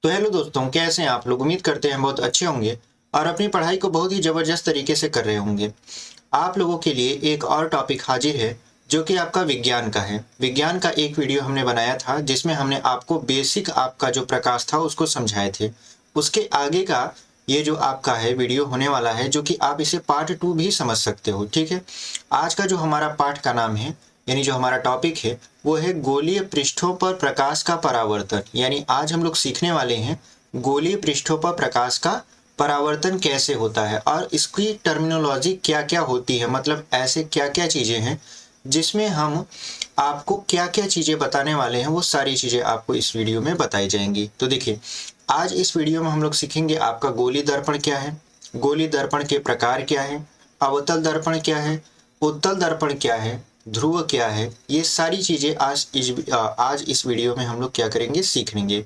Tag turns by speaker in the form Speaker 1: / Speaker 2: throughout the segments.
Speaker 1: तो हेलो दोस्तों, कैसे हैं आप लोग। उम्मीद करते हैं बहुत अच्छे होंगे और अपनी पढ़ाई को बहुत ही ज़बरदस्त तरीके से कर रहे होंगे। आप लोगों के लिए एक और टॉपिक हाजिर है जो कि आपका विज्ञान का है। विज्ञान का एक वीडियो हमने बनाया था जिसमें हमने आपको बेसिक आपका जो प्रकाश था उसको समझाए थे। उसके आगे का ये जो आपका है वीडियो होने वाला है जो कि आप इसे पार्ट 2 भी समझ सकते हो। ठीक है, आज का जो हमारा पाठ का नाम है यानी जो हमारा टॉपिक है वो है गोलीय पृष्ठों पर प्रकाश का परावर्तन। यानी आज हम लोग सीखने वाले हैं गोलीय पृष्ठों पर प्रकाश का परावर्तन कैसे होता है और इसकी टर्मिनोलॉजी क्या क्या होती है, मतलब ऐसे क्या क्या चीज़ें हैं जिसमें हम आपको क्या क्या चीज़ें बताने वाले हैं, वो सारी चीज़ें आपको इस वीडियो में बताई जाएंगी। तो देखिए, आज इस वीडियो में हम लोग सीखेंगे आपका गोलीय दर्पण क्या है, गोलीय दर्पण के प्रकार क्या है, अवतल दर्पण क्या है, उत्तल दर्पण क्या है, ध्रुव क्या है। ये सारी चीज़ें आज इस वीडियो में हम लोग क्या करेंगे, सीखेंगे।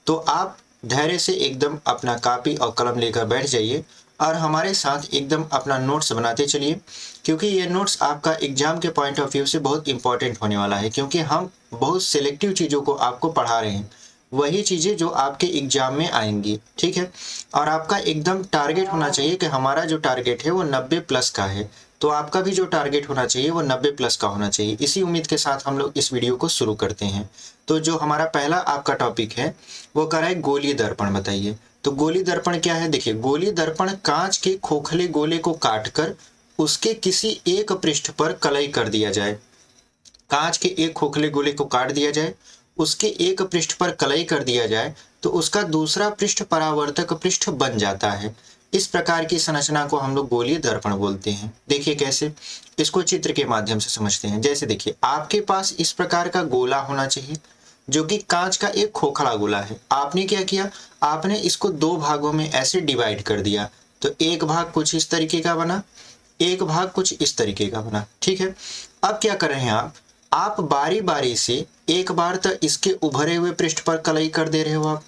Speaker 1: तो आप धैर्य से एकदम अपना कॉपी और कलम लेकर बैठ जाइए और हमारे साथ एकदम अपना नोट्स बनाते चलिए, क्योंकि ये नोट्स आपका एग्जाम के पॉइंट ऑफ व्यू से बहुत इंपॉर्टेंट होने वाला है। क्योंकि हम बहुत सिलेक्टिव चीज़ों को आपको पढ़ा रहे हैं, वही चीज़ें जो आपके एग्जाम में आएंगी। ठीक है, और आपका एकदम टारगेट होना चाहिए कि हमारा जो टारगेट है वो 90 प्लस का है, तो आपका भी जो टारगेट होना चाहिए वो 90 प्लस का होना चाहिए। इसी उम्मीद के साथ हम लोग इस वीडियो को शुरू करते हैं। तो जो हमारा पहला आपका टॉपिक है वो कर रहा है गोलीय दर्पण। बताइए, तो गोलीय दर्पण क्या है। देखिए, गोलीय दर्पण कांच के खोखले गोले को काटकर उसके किसी एक पृष्ठ पर कलई कर दिया जाए। कांच के एक खोखले गोले को काट दिया जाए, उसके एक पृष्ठ पर कलई कर दिया जाए, तो उसका दूसरा पृष्ठ परावर्तक पृष्ठ बन जाता है। इस प्रकार की संरचना को हम लोग गोलीय दर्पण बोलते हैं। देखिए कैसे, इसको चित्र के माध्यम से समझते हैं। जैसे देखिए, आपके पास इस प्रकार का गोला होना चाहिए जो कि कांच का एक खोखला गोला है। आपने क्या किया, आपने इसको दो भागों में ऐसे डिवाइड कर दिया, तो एक भाग कुछ इस तरीके का बना, एक भाग कुछ इस तरीके का बना। ठीक है, अब क्या कर रहे हैं आप बारी बारी से एक बार तो इसके उभरे हुए पृष्ठ पर कलई कर दे रहे हो। आप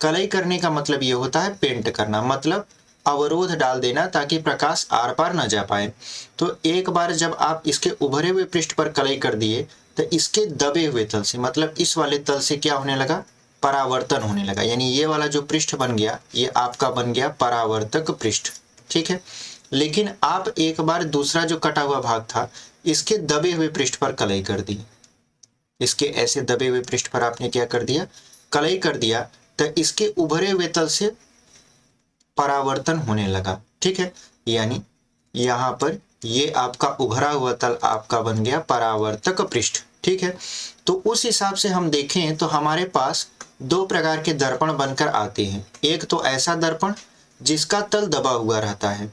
Speaker 1: कलई करने का मतलब ये होता है पेंट करना, मतलब अवरोध डाल देना ताकि प्रकाश आर पार न जा पाए। तो एक बार जब आप इसके उभरे हुए पृष्ठ पर कलई कर दिए तो इसके दबे हुए तल से, मतलब इस वाले तल से क्या होने लगा, परावर्तन होने लगा। यानी ये वाला जो पृष्ठ बन गया ये आपका बन गया परावर्तक पृष्ठ। ठीक है, लेकिन आप एक बार दूसरा जो कटा हुआ भाग था इसके दबे हुए पृष्ठ पर कलई कर दी। इसके ऐसे दबे हुए पृष्ठ पर आपने क्या कर दिया, कलई कर दिया, तो इसके उभरे हुए तल से परावर्तन होने लगा। ठीक है, यानी यहाँ पर ये आपका उभरा हुआ तल आपका बन गया परावर्तक पृष्ठ। ठीक है, तो उस हिसाब से हम देखें तो हमारे पास दो प्रकार के दर्पण बनकर आते हैं। एक तो ऐसा दर्पण जिसका तल दबा हुआ रहता है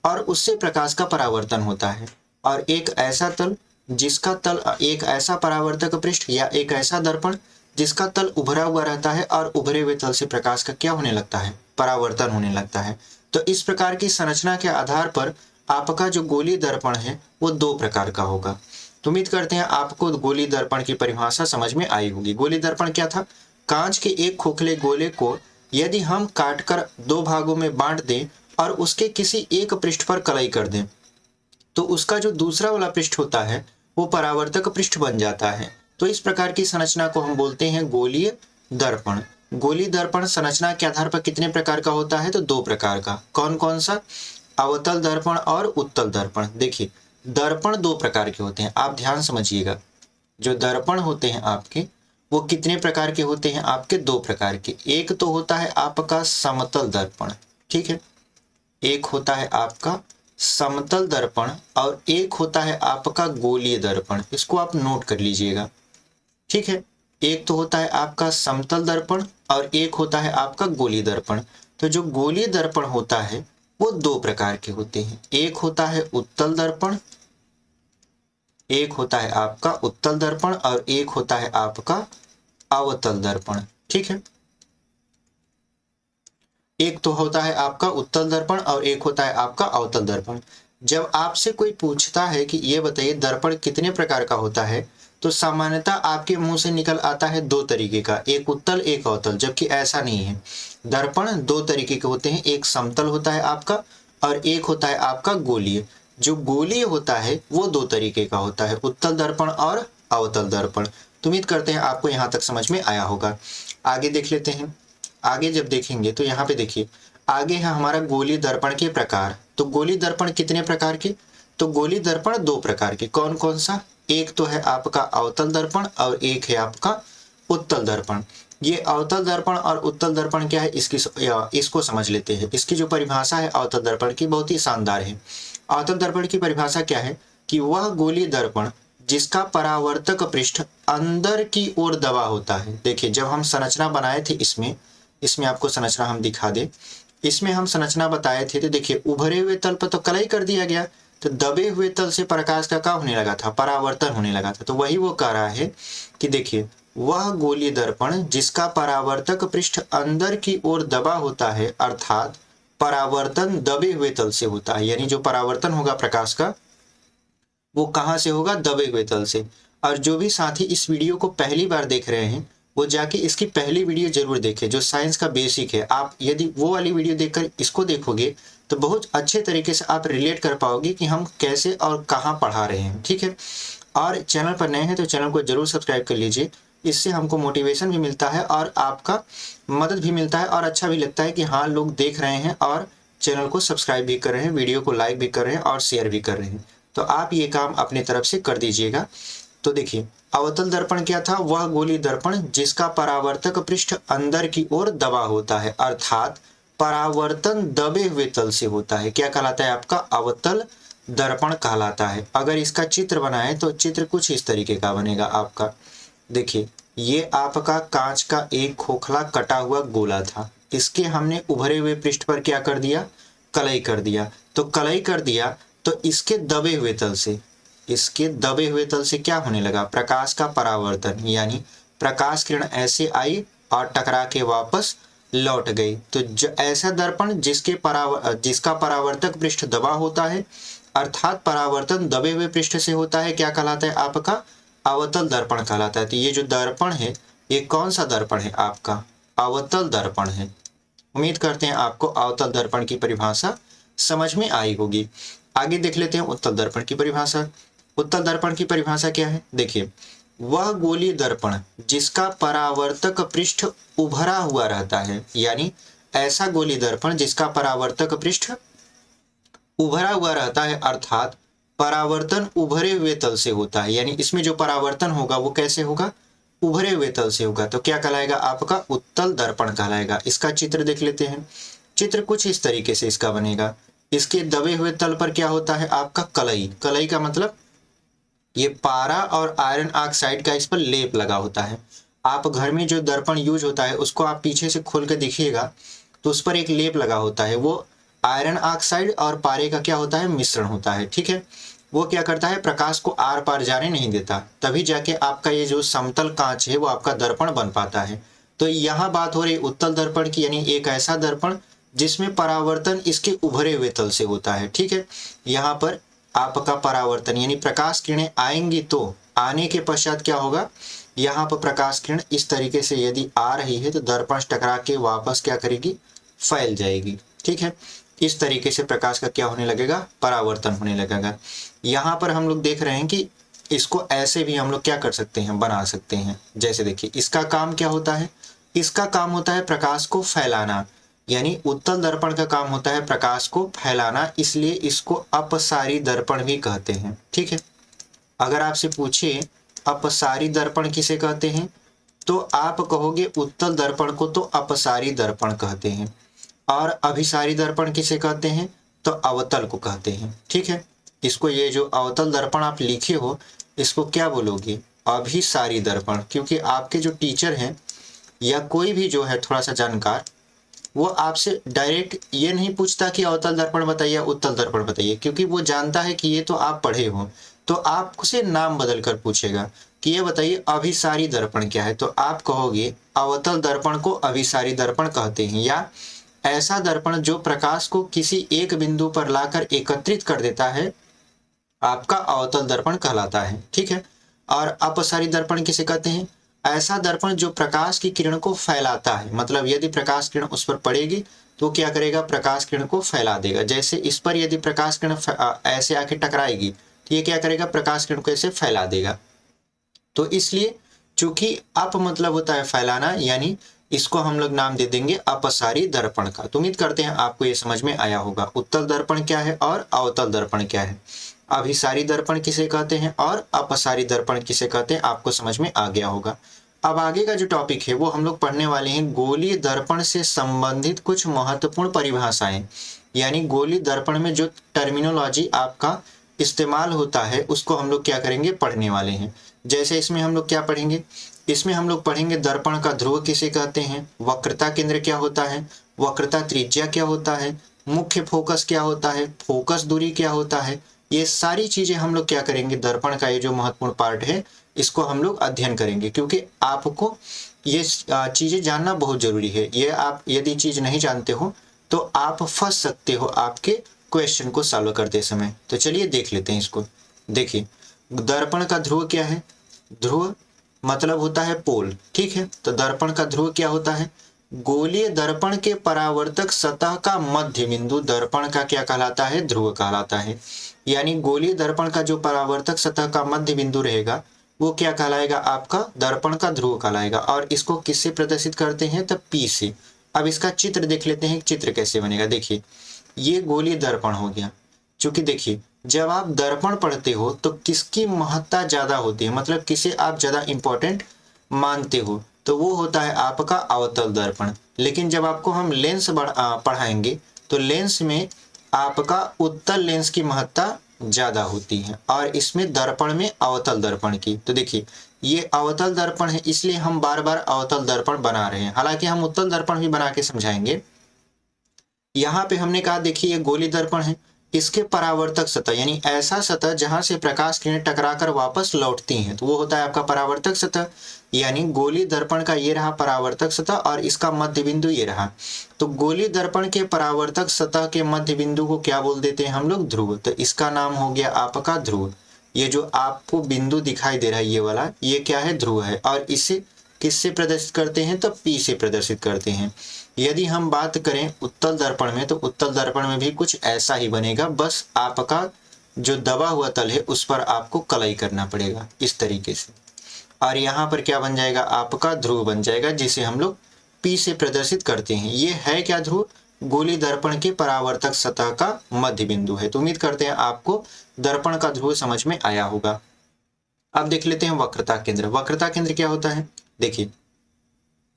Speaker 1: और उससे प्रकाश का परावर्तन होता है, और एक ऐसा तल जिसका तल, एक ऐसा परावर्तक पृष्ठ या एक ऐसा दर्पण जिसका तल उभरा हुआ रहता है और उभरे हुए तल से प्रकाश का क्या होने लगता है, परावर्तन होने लगता है। तो इस प्रकार की संरचना के आधार पर आपका जो गोलीय दर्पण है वो दो प्रकार का होगा। तो उम्मीद करते हैं आपको गोलीय दर्पण की परिभाषा समझ में आई होगी। गोलीय दर्पण क्या था, कांच के एक खोखले गोले को यदि हम काटकर दो भागों में बांट दें और उसके किसी एक पृष्ठ पर कलई कर दें तो उसका जो दूसरा वाला पृष्ठ होता है वो परावर्तक पृष्ठ बन जाता है। तो इस प्रकार की संरचना को हम बोलते हैं गोलीय दर्पण। गोलीय दर्पण संरचना के आधार पर कितने प्रकार का होता है, तो दो प्रकार का। कौन कौन सा, अवतल दर्पण और उत्तल दर्पण। देखिए, दर्पण दो प्रकार के होते हैं, आप ध्यान समझिएगा। जो दर्पण होते हैं आपके वो कितने प्रकार के होते हैं, आपके दो प्रकार के। एक तो होता है आपका समतल दर्पण। ठीक है, एक होता है आपका समतल दर्पण और एक होता है आपका गोलीय दर्पण। इसको आप नोट कर लीजिएगा। ठीक है, एक तो होता है आपका समतल दर्पण और एक होता है आपका गोलीय दर्पण। तो जो गोलीय दर्पण होता है वो दो प्रकार के होते हैं। एक होता है उत्तल दर्पण, एक होता है आपका उत्तल दर्पण और एक होता है आपका अवतल दर्पण। ठीक है, एक तो होता है आपका उत्तल दर्पण और एक होता है आपका अवतल दर्पण। जब आपसे कोई पूछता है कि ये बताइए दर्पण कितने प्रकार का होता है, तो सामान्यतः आपके मुंह से निकल आता है दो तरीके का, एक उत्तल एक अवतल, जबकि ऐसा नहीं है। दर्पण दो तरीके के होते हैं, एक समतल होता है आपका और एक होता है आपका गोलीय। जो गोलीय होता है वो दो तरीके का होता है, उत्तल दर्पण और अवतल दर्पण। तो उम्मीद करते हैं आपको यहाँ तक समझ में आया होगा। आगे देख लेते हैं। आगे जब देखेंगे तो यहाँ पे देखिए आगे है हमारा गोलीय दर्पण के प्रकार। तो गोलीय दर्पण कितने प्रकार के? तो गोलीय दर्पण 2 प्रकार के। कौन कौन सा? एक तो है आपका अवतल दर्पण और एक है आपका उत्तल दर्पण। ये अवतल दर्पण और उत्तल दर्पण क्या है इसको समझ लेते हैं। इसकी जो परिभाषा है अवतल दर्पण की बहुत ही शानदार है। अवतल दर्पण की परिभाषा क्या है कि वह गोलीय दर्पण जिसका परावर्तक पृष्ठ अंदर की ओर दबा होता है। देखिए जब हम संरचना बनाए थे इसमें आपको संरचना हम दिखा दे। इसमें हम संरचना बताए थे तो देखिए उभरे हुए तल पर तो कलई कर दिया गया, तो दबे हुए तल से प्रकाश का क्या होने लगा था? परावर्तन होने लगा था। तो वही वो कह रहा है कि देखिए वह गोलीय दर्पण जिसका परावर्तक पृष्ठ अंदर की ओर दबा होता है, अर्थात परावर्तन दबे हुए तल से होता है। यानी जो परावर्तन होगा प्रकाश का वो कहाँ से होगा? दबे हुए तल से। और जो भी साथी इस वीडियो को पहली बार देख रहे हैं वो जाके इसकी पहली वीडियो जरूर देखें जो साइंस का बेसिक है। आप यदि वो वाली वीडियो देखकर इसको देखोगे तो बहुत अच्छे तरीके से आप रिलेट कर पाओगे कि हम कैसे और कहाँ पढ़ा रहे हैं। ठीक है, और चैनल पर नए हैं तो चैनल को जरूर सब्सक्राइब कर लीजिए। इससे हमको मोटिवेशन भी मिलता है और आपका मदद भी मिलता है और अच्छा भी लगता है कि हाँ लोग देख रहे हैं और चैनल को सब्सक्राइब भी कर रहे हैं, वीडियो को लाइक भी कर रहे हैं और शेयर भी कर रहे हैं। तो आप ये काम अपनी तरफ से कर दीजिएगा। तो देखिए अवतल दर्पण क्या था? वह गोलीय दर्पण जिसका परावर्तक पृष्ठ अंदर की ओर दबा होता है, अर्थात परावर्तन दबे हुए तल से होता है। क्या कहलाता है? आपका अवतल दर्पण कहलाता है। अगर इसका चित्र बनाए तो चित्र कुछ इस तरीके का बनेगा आपका। देखिए ये आपका कांच का एक खोखला कटा हुआ गोला था, इसके हमने उभरे हुए पृष्ठ पर क्या कर दिया? कलई कर दिया। तो कलई कर दिया तो इसके दबे हुए तल से क्या होने लगा? प्रकाश का परावर्तन, यानी प्रकाश किरण ऐसे आई और टकरा के वापस लौट गई। तो ऐसा दर्पण जिसका परावर्तक पृष्ठ दबा होता है, अर्थात परावर्तन दबे हुए पृष्ठ से होता है, क्या कहलाता है? आपका अवतल दर्पण कहलाता है। तो ये जो दर्पण है ये कौन सा दर्पण है? आपका अवतल दर्पण है। उम्मीद करते हैं आपको अवतल दर्पण की परिभाषा समझ में आई होगी। आगे देख लेते हैं उत्तल दर्पण की परिभाषा। उत्तल दर्पण की परिभाषा क्या है? देखिए वह गोलीय दर्पण जिसका परावर्तक पृष्ठ उभरा हुआ रहता है, यानी ऐसा गोलीय दर्पण जिसका परावर्तक पृष्ठ उभरा हुआ रहता है, अर्थात परावर्तन उभरे हुए तल से होता है। यानी इसमें जो परावर्तन होगा वो कैसे होगा? उभरे हुए तल से होगा। तो क्या कहलाएगा? आपका उत्तल दर्पण कहलाएगा। इसका चित्र देख लेते हैं। चित्र कुछ इस तरीके से इसका बनेगा। इसके दबे हुए तल पर क्या होता है? आपका कलई। कलई का मतलब ये पारा और आयरन ऑक्साइड का इस पर लेप लगा होता है। आप घर में जो दर्पण यूज होता है उसको आप पीछे से खोल के देखिएगा तो उस पर एक लेप लगा होता है। वो आयरन ऑक्साइड और पारे का क्या होता है? मिश्रण होता है। ठीक है, वो क्या करता है? प्रकाश को आर पार जाने नहीं देता, तभी जाके आपका ये जो समतल कांच है वो आपका दर्पण बन पाता है। तो यहाँ बात हो रही उत्तल दर्पण की, यानी एक ऐसा दर्पण जिसमें परावर्तन इसके उभरे हुए तल से होता है। ठीक है, यहाँ पर आपका परावर्तन यानी प्रकाश किरणें आएंगी तो आने के पश्चात क्या होगा? यहाँ पर प्रकाश किरण इस तरीके से यदि आ रही है तो दर्पण टकरा के वापस क्या करेगी? फैल जाएगी। ठीक है, इस तरीके से प्रकाश का क्या होने लगेगा? परावर्तन होने लगेगा। यहाँ पर हम लोग देख रहे हैं कि इसको ऐसे भी हम लोग क्या कर सकते हैं? बना सकते हैं। जैसे देखिए इसका काम क्या होता है? इसका काम होता है प्रकाश को फैलाना, यानी उत्तल दर्पण का काम होता है प्रकाश को फैलाना, इसलिए इसको अपसारी दर्पण भी कहते हैं। ठीक है, अगर आपसे पूछे अपसारी दर्पण किसे कहते हैं तो आप कहोगे उत्तल दर्पण को तो अपसारी दर्पण कहते हैं, और अभिसारी दर्पण किसे कहते हैं? तो अवतल को कहते हैं। ठीक है, इसको ये जो अवतल दर्पण आप लिखे हो इसको क्या बोलोगे? अभिसारी दर्पण। क्योंकि आपके जो टीचर हैं या कोई भी जो है थोड़ा सा जानकार वो आपसे डायरेक्ट ये नहीं पूछता कि अवतल दर्पण बताइए उत्तल दर्पण बताइए, क्योंकि वो जानता है कि ये तो आप पढ़े हो, तो आपसे नाम बदल कर पूछेगा कि ये बताइए अभिसारी दर्पण क्या है, तो आप कहोगे अवतल दर्पण को अभिसारी दर्पण कहते हैं, या ऐसा दर्पण जो प्रकाश को किसी एक बिंदु पर लाकर एकत्रित कर देता है आपका अवतल दर्पण कहलाता है। ठीक है, और अपसारी दर्पण किसे कहते हैं? ऐसा दर्पण जो प्रकाश की किरण को फैलाता है, मतलब यदि प्रकाश किरण उस पर पड़ेगी तो क्या करेगा? प्रकाश किरण को फैला देगा। जैसे इस पर यदि प्रकाश किरण ऐसे आके टकराएगी तो ये क्या करेगा? प्रकाश किरण को ऐसे फैला देगा। तो इसलिए चूंकि अप मतलब होता है फैलाना, यानी इसको हम लोग नाम दे देंगे अपसारी दर्पण का। तो उम्मीद करते हैं आपको ये समझ में आया होगा उत्तल दर्पण क्या है और अवतल दर्पण क्या है, अभिसारी दर्पण किसे कहते हैं और अपसारी दर्पण किसे कहते हैं, आपको समझ में आ गया होगा। अब आगे का जो टॉपिक है वो हम लोग पढ़ने वाले हैं गोलीय दर्पण से संबंधित कुछ महत्वपूर्ण परिभाषाएं, यानी गोलीय दर्पण में जो टर्मिनोलॉजी आपका इस्तेमाल होता है उसको हम लोग क्या करेंगे, पढ़ने वाले हैं। जैसे इसमें हम लोग क्या पढ़ेंगे, इसमें हम लोग पढ़ेंगे दर्पण का ध्रुव किसे कहते हैं, वक्रता केंद्र क्या होता है, वक्रता त्रिज्या क्या होता है, मुख्य फोकस क्या होता है, फोकस दूरी क्या होता है। ये सारी चीजें हम लोग क्या करेंगे, दर्पण का ये जो महत्वपूर्ण पार्ट है इसको हम लोग अध्ययन करेंगे, क्योंकि आपको ये चीजें जानना बहुत जरूरी है। ये आप यदि चीज नहीं जानते हो तो आप फंस सकते हो आपके क्वेश्चन को सॉल्व करते समय। तो चलिए देख लेते हैं इसको। देखिए दर्पण का ध्रुव क्या है, ध्रुव मतलब होता है पोल, ठीक है। तो दर्पण का ध्रुव क्या होता है, गोलीय दर्पण के परावर्तक सतह का मध्य बिंदु दर्पण का क्या कहलाता है, ध्रुव कहलाता है। यानी गोलीय दर्पण का जो परावर्तक सतह का मध्य बिंदु रहेगा वो क्या कहलाएगा, आपका दर्पण का ध्रुव कहलाएगा। और इसको किससे प्रदर्शित करते हैं, तब P से। अब इसका चित्र देख लेते हैं, चित्र कैसे बनेगा। देखिए ये गोलीय दर्पण हो गया, क्योंकि देखिए जब आप दर्पण पढ़ते हो तो किसकी महत्ता ज्यादा होती है, मतलब किसे आप ज्यादा इंपॉर्टेंट मानते हो, तो वो होता है आपका अवतल दर्पण। लेकिन जब आपको हम लेंस पढ़ाएंगे तो लेंस में आपका उत्तल लेंस की महत्ता ज्यादा होती है और इसमें दर्पण में अवतल दर्पण की। तो देखिए ये अवतल दर्पण है, इसलिए हम बार बार अवतल दर्पण बना रहे हैं, हालांकि हम उत्तल दर्पण भी बना के समझाएंगे। यहाँ पे हमने कहा देखिए ये गोलीय दर्पण है, इसके परावर्तक सतह यानी ऐसा सतह जहां से प्रकाश किरणें टकराकर वापस लौटती हैं, तो वो होता है आपका परावर्तक सतह। यानी गोलीय दर्पण का ये रहा परावर्तक सतह और इसका मध्य बिंदु ये रहा। तो गोलीय दर्पण के परावर्तक सतह के मध्य बिंदु को क्या बोल देते हैं हम लोग, ध्रुव। तो इसका नाम हो गया आपका ध्रुव। ये जो आपको बिंदु दिखाई दे रहा है ये वाला, ये क्या है, ध्रुव है। और इसे किससे प्रदर्शित करते हैं, तो P से प्रदर्शित करते हैं। यदि हम बात करें उत्तल दर्पण में, तो उत्तल दर्पण में भी कुछ ऐसा ही बनेगा, बस आपका जो दबा हुआ तल है उस पर आपको कलई करना पड़ेगा इस तरीके से। और यहाँ पर क्या बन जाएगा, आपका ध्रुव बन जाएगा, जिसे हम लोग P से प्रदर्शित करते हैं। ये है क्या, ध्रुव, गोलीय दर्पण के परावर्तक सतह का मध्य बिंदु है। तो उम्मीद करते हैं आपको दर्पण का ध्रुव समझ में आया होगा। अब देख लेते हैं वक्रता केंद्र। वक्रता केंद्र क्या होता है, देखिए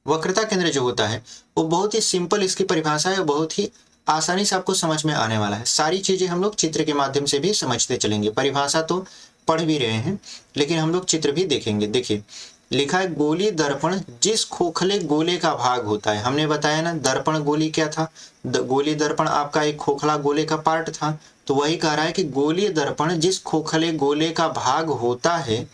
Speaker 1: वक्रता केंद्र जो होता है वो बहुत ही सिंपल, इसकी परिभाषा है, बहुत ही आसानी से आपको समझ में आने वाला है। सारी चीजें हम लोग चित्र के माध्यम से भी समझते चलेंगे, परिभाषा तो पढ़ भी रहे हैं लेकिन हम लोग चित्र भी देखेंगे। देखिए लिखा है गोलीय दर्पण जिस खोखले गोले का भाग होता है। हमने बताया ना दर्पण गोली क्या था, गोलीय दर्पण आपका एक खोखला गोले का पार्ट था। तो वही कह रहा है कि गोलीय दर्पण जिस खोखले गोले का भाग होता है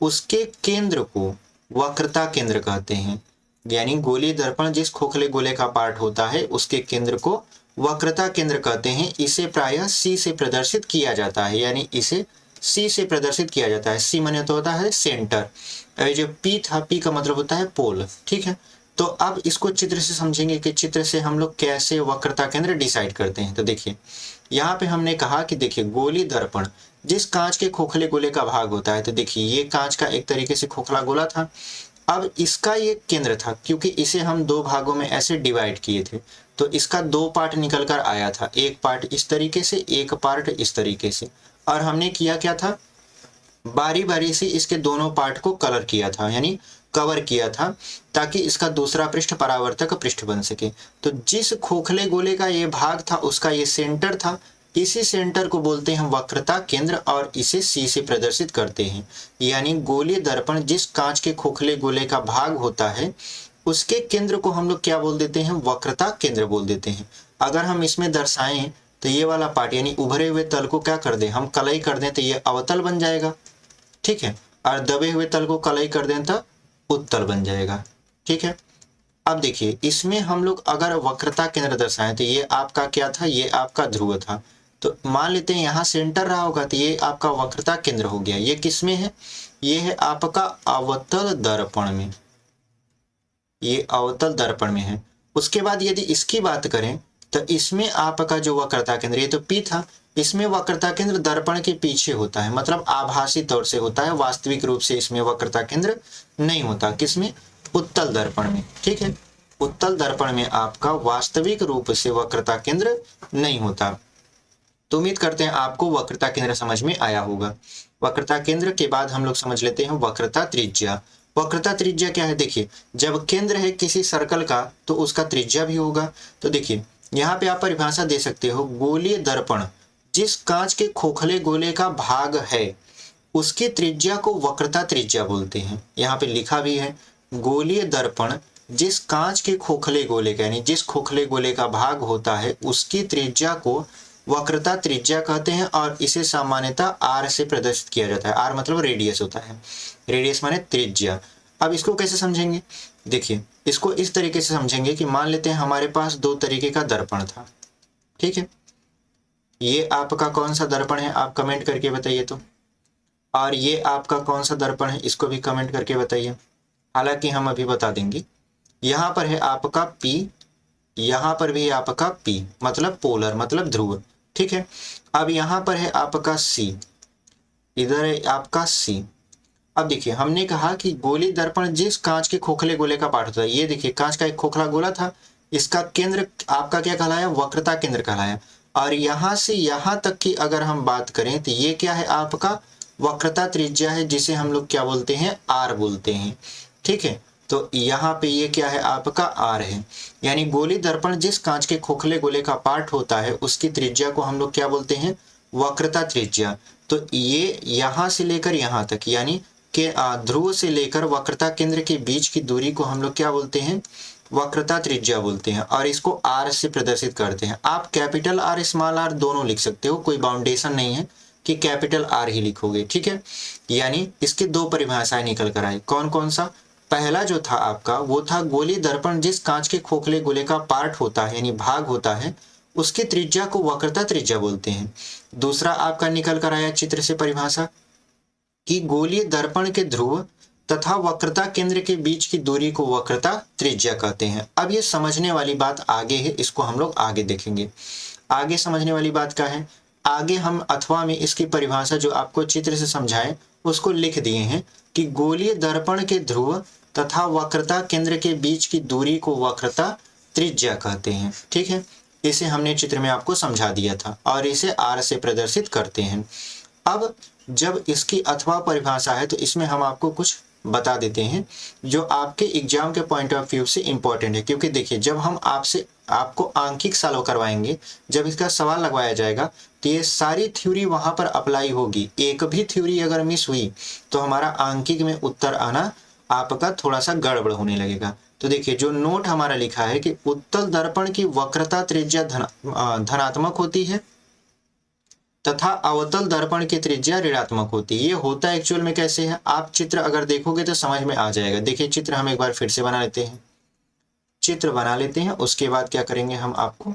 Speaker 1: उसके केंद्र को वक्रता केंद्र कहते हैं। यानी गोलीय दर्पण जिस खोखले गोले का पार्ट होता है उसके केंद्र को वक्रता केंद्र कहते हैं। इसे प्रायः C से प्रदर्शित किया जाता है, यानी इसे C से प्रदर्शित किया जाता है। C माने तो होता है सेंटर, और जो P था, P का मतलब होता है पोल, ठीक है। तो अब इसको चित्र से समझेंगे कि चित्र से हम लोग कैसे वक्रता केंद्र डिसाइड करते हैं। तो देखिए यहाँ पे हमने कहा कि देखिए गोलीय दर्पण जिस कांच के खोखले गोले का भाग होता है, तो देखिए ये कांच का एक तरीके से खोखला गोला था। अब इसका ये केंद्र था, क्योंकि इसे हम दो भागों में ऐसे डिवाइड किए थे, तो इसका दो पार्ट निकल कर आया था, एक पार्ट इस तरीके से, एक पार्ट इस तरीके से। और हमने किया क्या था, बारी बारी से इसके दोनों पार्ट को कलर किया था, यानी कवर किया था, ताकि इसका दूसरा पृष्ठ परावर्तक पृष्ठ बन सके। तो जिस खोखले गोले का ये भाग था उसका ये सेंटर था, इसी सेंटर को बोलते हैं वक्रता केंद्र और इसे C से प्रदर्शित करते हैं। यानी गोलीय दर्पण जिस कांच के खोखले गोले का भाग होता है उसके केंद्र को हम लोग क्या बोल देते हैं, वक्रता केंद्र बोल देते हैं। अगर हम इसमें दर्शाएं तो ये वाला पार्ट यानी उभरे हुए तल को क्या कर दें, हम कलई कर दें तो ये अवतल बन जाएगा, ठीक है। और दबे हुए तल को कलई कर दें तो उत्तल बन जाएगा, ठीक है। अब देखिए इसमें हम लोग अगर वक्रता केंद्र दर्शाएं तो ये आपका क्या था, ये आपका ध्रुव था। तो मान लेते हैं यहाँ सेंटर रहा होगा, तो ये आपका वक्रता केंद्र हो गया। ये किसमें है, ये है आपका अवतल दर्पण में, ये अवतल दर्पण में है। उसके बाद यदि इसकी बात करें तो इसमें आपका जो वक्रता केंद्र, ये तो P था, इसमें वक्रता केंद्र दर्पण के पीछे होता है, मतलब आभासी तौर से होता है, वास्तविक रूप से इसमें वक्रता केंद्र नहीं होता। किसमें, उत्तल दर्पण में, ठीक है। उत्तल दर्पण में आपका वास्तविक रूप से वक्रता केंद्र नहीं होता। तो उम्मीद करते हैं आपको वक्रता केंद्र समझ में आया होगा। वक्रता केंद्र के बाद हम लोग समझ लेते हैं वक्रता त्रिज्या। वक्रता त्रिज्या क्या है? देखिए, जब केंद्र है किसी सर्कल का तो उसका त्रिज्या भी होगा। तो देखिए यहाँ पे आप परिभाषा दे सकते हो, गोलीय दर्पण जिस कांच के खोखले गोले का भाग है उसकी त्रिज्या को वक्रता त्रिज्या बोलते हैं। यहाँ पे लिखा भी है, गोलीय दर्पण जिस कांच के खोखले गोले का, यानी जिस खोखले गोले का भाग होता है उसकी त्रिज्या को वक्रता त्रिज्या कहते हैं और इसे सामान्यतः आर से प्रदर्शित किया जाता है। आर मतलब रेडियस होता है, रेडियस माने त्रिज्या। अब इसको कैसे समझेंगे? देखिए, इसको इस तरीके से समझेंगे कि मान लेते हैं हमारे पास दो तरीके का दर्पण था, ठीक है। ये आपका कौन सा दर्पण है आप कमेंट करके बताइए तो, और ये आपका कौन सा दर्पण है इसको भी कमेंट करके बताइए। हालांकि हम अभी बता देंगे। यहाँ पर है आपका P, यहाँ पर भी है आपका P मतलब पोलर मतलब ध्रुव, ठीक है। अब यहाँ पर है आपका C, इधर है आपका C। अब देखिए हमने कहा कि गोली दर्पण जिस कांच के खोखले गोले का पार्ट होता है, ये देखिए कांच का एक खोखला गोला था, इसका केंद्र आपका क्या कहलाया? वक्रता केंद्र कहलाया। और यहाँ से यहाँ तक की अगर हम बात करें तो ये क्या है? आपका वक्रता त्रिज्या है, जिसे हम लोग क्या बोलते हैं? आर बोलते हैं, ठीक है। तो यहाँ पे ये क्या है? आपका आर है। यानी गोली दर्पण जिस कांच के खोखले गोले का पार्ट होता है उसकी त्रिज्या को हम लोग क्या बोलते हैं? वक्रता त्रिज्या। तो ये यहाँ से लेकर यहाँ तक, यानी के ध्रुव से लेकर वक्रता केंद्र के बीच की दूरी को हम लोग क्या बोलते हैं? वक्रता त्रिज्या बोलते हैं, और इसको आर से प्रदर्शित करते हैं। आप कैपिटल आर स्मॉल आर दोनों लिख सकते हो, कोई बाउंडेशन नहीं है कि कैपिटल आर ही लिखोगे, ठीक है। यानी इसके दो परिभाषाएं निकल कर आई। कौन कौन सा? पहला जो था आपका वो था गोली दर्पण जिस कांच के खोखले गोले का पार्ट होता है यानी भाग होता है उसकी त्रिज्या को वक्रता त्रिज्या बोलते हैं। दूसरा आपका निकल कर आया चित्र से परिभाषा कि गोलीय दर्पण के ध्रुव तथा वक्रता केंद्र के बीच की दूरी को वक्रता त्रिज्या कहते हैं। अब ये समझने वाली बात आगे है, इसको हम लोग आगे देखेंगे। आगे समझने वाली बात क्या है? आगे हम अथवा में इसकी परिभाषा जो आपको चित्र से समझाए उसको लिख दिए हैं कि गोलीय दर्पण के ध्रुव तथा वक्रता केंद्र के बीच की दूरी को वक्रता त्रिज्या कहते हैं, ठीक है। इसे हमने चित्र में आपको समझा दिया था और इसे आर से प्रदर्शित करते हैं। अब जब इसकी अथवा परिभाषा है तो इसमें हम आपको कुछ बता देते हैं जो आपके एग्जाम के पॉइंट ऑफ व्यू से इंपॉर्टेंट है। क्योंकि देखिए जब हम आपको आंकिक सॉल्व करवाएंगे, जब इसका सवाल लगवाया जाएगा तो ये सारी थ्योरी वहां पर अप्लाई होगी। एक भी थ्योरी अगर मिस हुई तो हमारा आंकिक में उत्तर आना आपका थोड़ा सा गड़बड़ होने लगेगा। तो देखिए जो नोट हमारा लिखा है कि उत्तल दर्पण की वक्रता त्रिज्या धनात्मक होती है तथा अवतल दर्पण की त्रिज्या ऋणात्मक होती है। ये होता एक्चुअल में कैसे है? आप चित्र अगर देखोगे तो समझ में आ जाएगा। देखिए चित्र हम एक बार फिर से बना लेते हैं। चित्र बना लेते हैं, उसके बाद क्या करेंगे, हम आपको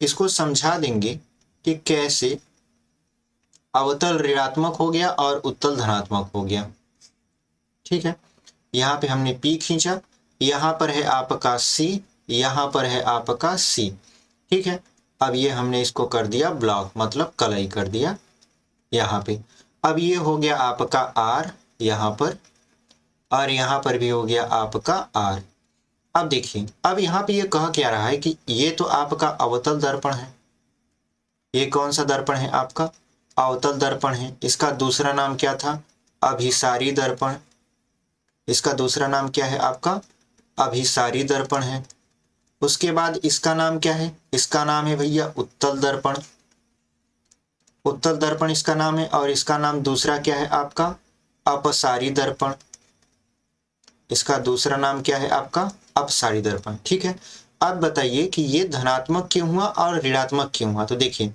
Speaker 1: इसको समझा देंगे कि कैसे अवतल ऋणात्मक हो गया और उत्तल धनात्मक हो गया, ठीक है। यहाँ पे हमने P खींचा, यहाँ पर है आपका C, यहाँ पर है आपका C, ठीक है। अब ये हमने इसको कर दिया ब्लॉक मतलब कलई कर दिया यहाँ पे। अब ये हो गया आपका R यहाँ पर, और यहाँ पर भी हो गया आपका R। अब देखिए अब यहाँ पे ये कह क्या रहा है कि ये तो आपका अवतल दर्पण है। ये कौन सा दर्पण है? आपका अवतल दर्पण है। इसका दूसरा नाम क्या था? अभिसारी दर्पण। इसका दूसरा नाम क्या है? आपका अभिसारी दर्पण है। उसके बाद इसका नाम क्या है? इसका नाम है भैया उत्तल दर्पण। उत्तल दर्पण इसका नाम है, और इसका नाम दूसरा क्या है? आपका अपसारी दर्पण। इसका दूसरा नाम क्या है? आपका अपसारी दर्पण, ठीक है। अब बताइए कि ये धनात्मक क्यों हुआ और ऋणात्मक क्यों हुआ? तो देखिए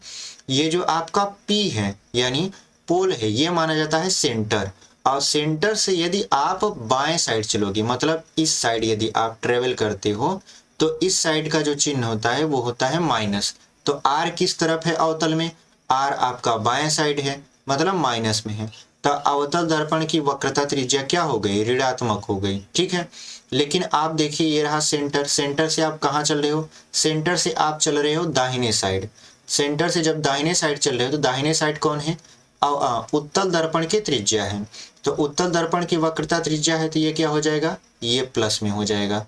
Speaker 1: ये जो आपका P है यानी पोल है, ये माना जाता है सेंटर, और सेंटर से यदि आप बाएं साइड चलोगे मतलब इस साइड यदि आप ट्रेवल करते हो तो इस साइड का जो चिन्ह होता है वो होता है माइनस। तो R किस तरफ है अवतल में? R आपका बाएं साइड है मतलब माइनस में है। तो अवतल दर्पण की वक्रता त्रिज्या क्या हो गई? ऋणात्मक हो गई, ठीक है। लेकिन आप देखिए ये रहा सेंटर। सेंटर से आप कहाँ चल रहे हो? सेंटर से आप चल रहे हो दाहिने साइड। सेंटर से जब दाहिने साइड चल रहे हो तो दाहिने साइड कौन है? उत्तल दर्पण की त्रिज्या है। तो उत्तल दर्पण की वक्रता त्रिज्या है तो ये क्या हो जाएगा? ये प्लस में हो जाएगा।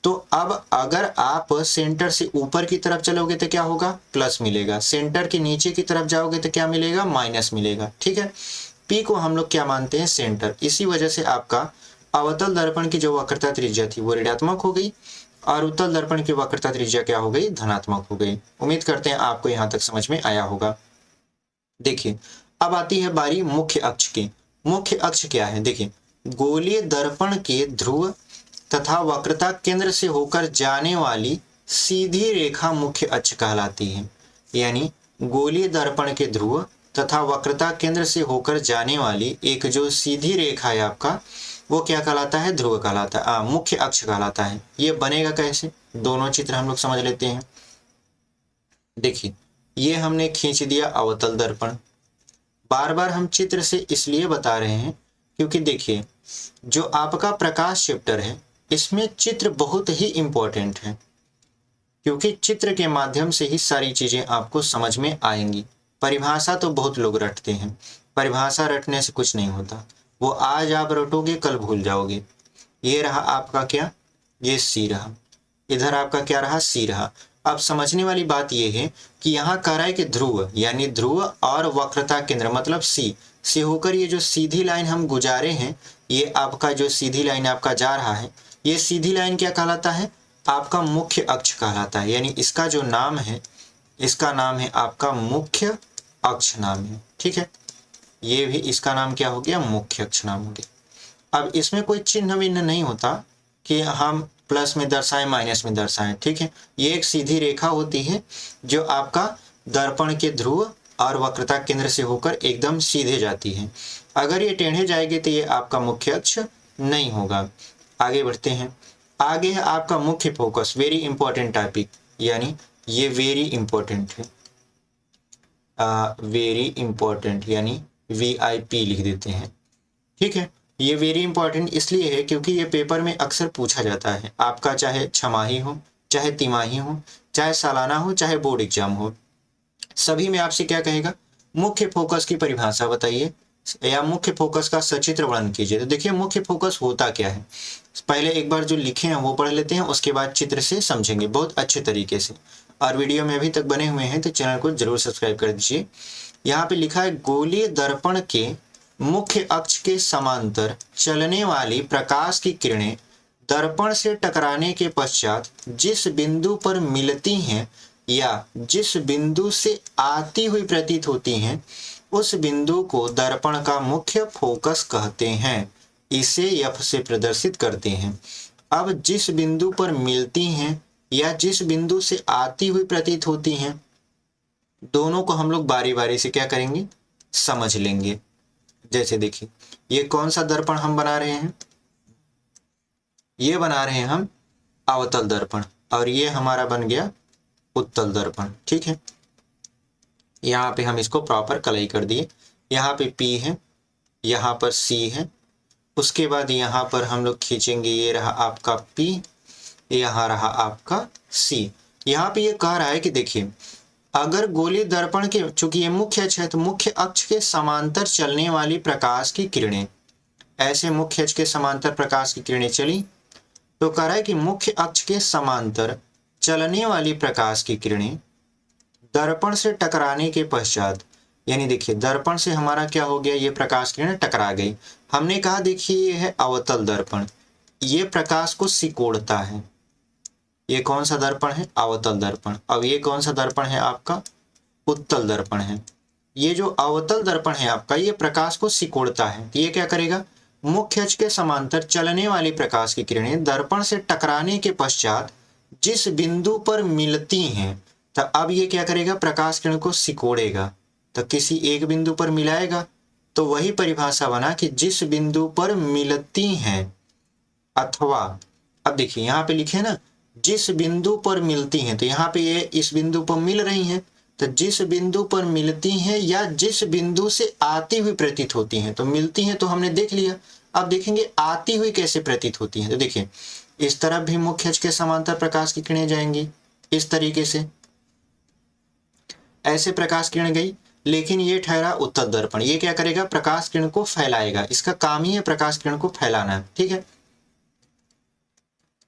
Speaker 1: तो अब अगर आप सेंटर से ऊपर की तरफ चलोगे तो क्या होगा, प्लस मिलेगा, सेंटर के नीचे की तरफ जाओगे तो क्या मिलेगा, माइनस मिलेगा। ठीक है, P को हम लोग क्या मानते हैं, सेंटर। इसी वजह से आपका अवतल दर्पण की जो वक्रता त्रिज्या थी वो ऋणात्मक हो गई और उत्तल दर्पण की वक्रता त्रिज्या क्या हो गई, धनात्मक हो गई। उम्मीद करते हैं आपको यहां तक समझ में आया होगा। देखिए अब आती है बारी मुख्य अक्ष की। मुख्य अक्ष क्या है, देखिए गोलीय दर्पण के ध्रुव तथा वक्रता केंद्र से होकर जाने वाली सीधी रेखा मुख्य अक्ष कहलाती है। यानी गोलीय दर्पण के ध्रुव तथा वक्रता केंद्र से होकर जाने वाली एक जो सीधी रेखा है आपका, वो क्या कहलाता है, ध्रुव कहलाता है, मुख्य अक्ष कहलाता है। ये बनेगा कैसे, दोनों चित्र हम लोग समझ लेते हैं। देखिए ये हमने खींच दिया अवतल दर्पण। बार बार हम चित्र से इसलिए बता रहे हैं क्योंकि देखिए जो आपका प्रकाश चैप्टर है इसमें चित्र बहुत ही इंपॉर्टेंट है, क्योंकि चित्र के माध्यम से ही सारी चीजें आपको समझ में आएंगी। परिभाषा तो बहुत लोग रटते हैं, परिभाषा रटने से कुछ नहीं होता, वो आज आप रटोगे कल भूल जाओगे। ये रहा आपका क्या, ये सी रहा, इधर आपका क्या रहा, सी रहा। अब समझने वाली बात यह है कि यहाँ कह रहा है कि ध्रुव यानी ध्रुव और वक्रता केंद्र मतलब सी से होकर ये जो सीधी लाइन हम गुजारे हैं, ये आपका जो सीधी लाइन आपका जा रहा है, ये सीधी लाइन क्या कहलाता है, आपका मुख्य अक्ष कहलाता है। यानी इसका जो नाम है, इसका नाम है आपका मुख्य अक्ष नाम है। ठीक है, ये भी इसका नाम क्या हो गया, मुख्य अक्ष नाम हो गया। अब इसमें कोई चिन्ह विन्ह नहीं होता कि हम प्लस में दर्शाएं माइनस में दर्शाएं। ठीक है, ये एक सीधी रेखा होती है जो आपका दर्पण के ध्रुव और वक्रता केंद्र से होकर एकदम सीधे जाती है। अगर ये टेढ़े जाएगी तो ये आपका मुख्य अक्ष नहीं होगा। आगे बढ़ते हैं। आगे है आपका मुख्य फोकस, वेरी इंपॉर्टेंट टॉपिक, यानी ये वेरी इंपॉर्टेंट है, वेरी इंपॉर्टेंट यानी VIP लिख देते हैं। ठीक है, ये वेरी इंपॉर्टेंट इसलिए है क्योंकि ये पेपर में अक्सर पूछा जाता है आपका, चाहे छमाही हो, चाहे तिमाही हो, चाहे सालाना हो, चाहे बोर्ड एग्जाम हो, सभी में आपसे क्या कहेगा, मुख्य फोकस की परिभाषा बताइए या मुख्य फोकस का सचित्र वर्णन कीजिए। तो देखिए मुख्य फोकस होता क्या है, पहले एक बार जो लिखे हैं वो पढ़ लेते हैं, उसके बाद चित्र से समझेंगे बहुत अच्छे तरीके से। और वीडियो में अभी तक बने हुए हैं तो चैनल को जरूर सब्सक्राइब कर दीजिए। यहाँ पे लिखा है गोलीय दर्पण के मुख्य अक्ष के समांतर चलने वाली प्रकाश की किरणें दर्पण से टकराने के पश्चात जिस बिंदु पर मिलती हैं या जिस बिंदु से आती हुई प्रतीत होती हैं, उस बिंदु को दर्पण का मुख्य फोकस कहते हैं। इसे F से प्रदर्शित करते हैं। अब जिस बिंदु पर मिलती हैं या जिस बिंदु से आती हुई प्रतीत होती हैं, दोनों को हम लोग बारी बारी से क्या करेंगे, समझ लेंगे। जैसे देखिए ये कौन सा दर्पण हम बना रहे हैं, ये बना रहे हैं हम अवतल दर्पण, और ये हमारा बन गया उत्तल दर्पण। ठीक है, यहाँ पे हम इसको प्रॉपर कलई कर दिए। यहाँ पे P है, यहाँ पर C है, उसके बाद यहाँ पर हम लोग खींचेंगे, ये रहा आपका P, यहाँ रहा आपका C। यहाँ पे ये कह रहा है कि देखिए अगर गोलीय दर्पण के, चूंकि ये मुख्य अक्ष है तो मुख्य अक्ष के समांतर चलने वाली प्रकाश की किरणें, ऐसे मुख्य अक्ष के समांतर प्रकाश की किरणें चली, तो कह रहा है कि मुख्य अक्ष के समांतर चलने वाली प्रकाश की किरणें दर्पण से टकराने के पश्चात, यानी देखिए दर्पण से हमारा क्या हो गया, ये प्रकाश किरणें टकरा गई। हमने कहा देखिए ये है अवतल दर्पण, ये प्रकाश को सिकोड़ता है। ये कौन सा दर्पण है, अवतल दर्पण। अब ये कौन सा दर्पण है आपका, उत्तल दर्पण है। ये जो अवतल दर्पण है आपका, ये प्रकाश को सिकोड़ता है। तो ये क्या करेगा, मुख्य अक्ष के समांतर चलने वाली प्रकाश की किरणें दर्पण से टकराने के पश्चात जिस बिंदु पर मिलती हैं, तो अब ये क्या करेगा, प्रकाश किरण को सिकोड़ेगा, तो किसी एक बिंदु पर मिलाएगा। तो वही परिभाषा बना कि जिस बिंदु पर मिलती हैं, अथवा अब देखिए यहाँ पे लिखे ना जिस बिंदु पर मिलती हैं, तो यहाँ पे ये इस बिंदु पर मिल रही हैं, तो जिस बिंदु पर मिलती हैं या जिस बिंदु से आती हुई प्रतीत होती हैं। तो मिलती हैं तो हमने देख लिया, अब देखेंगे आती हुई कैसे प्रतीत होती हैं। तो देखिए इस तरफ भी मुख्य अक्ष के समांतर प्रकाश की किरणें जाएंगी इस तरीके से, ऐसे प्रकाश किरण गई, लेकिन ये ठहरा उत्तल दर्पण। ये क्या करेगा, प्रकाश किरण को फैलाएगा, इसका काम ही है प्रकाश किरण को फैलाना। ठीक है,